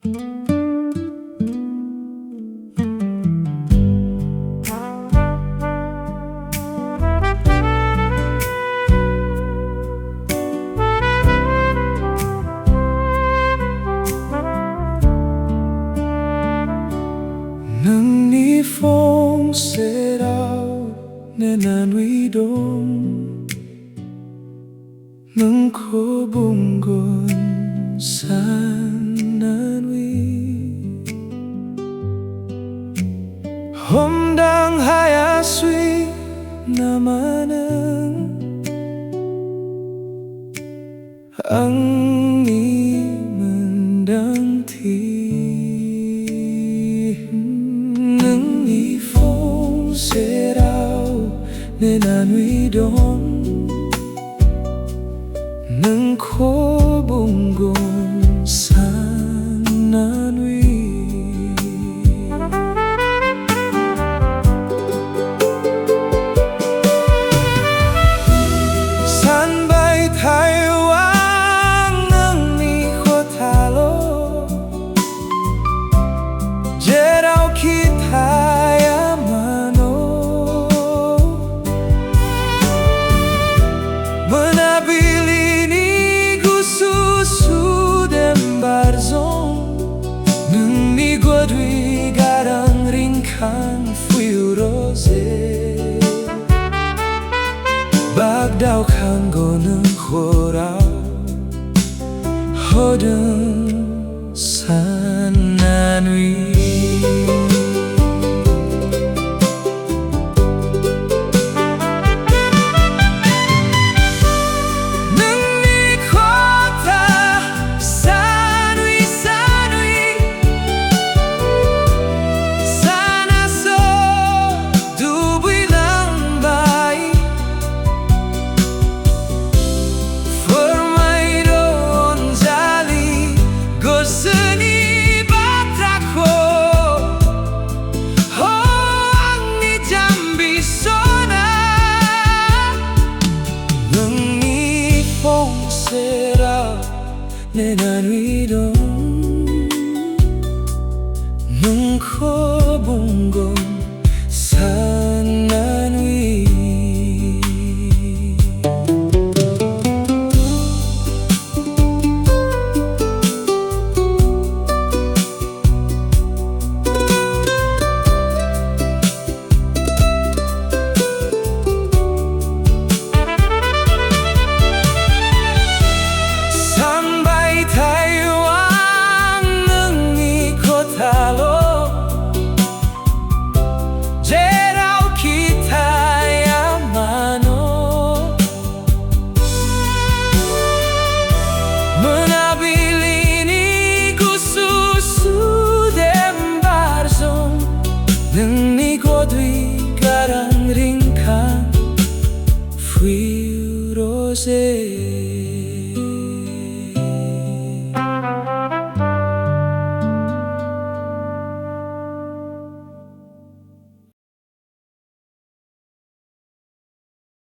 Nang ni phong sẽ đau nên là nuôi đông nang ko bunggon sana nuôi hôm đang hai suy naman ang imandang thi nang ni phong sẽ đau nên là nuôi đông nang ko bunggon sana nuôi Saan ba'y tayo ang ni ko talo Jeraw kita yamano Manabili ni gususu dem barzong Nung ni godwi garang ringkang fuyu rose Bagdaw kanggo ng khora Hodeng sana nuôi Nên anh uy đông nung ko bunggon sana nuôi Nang ni godwi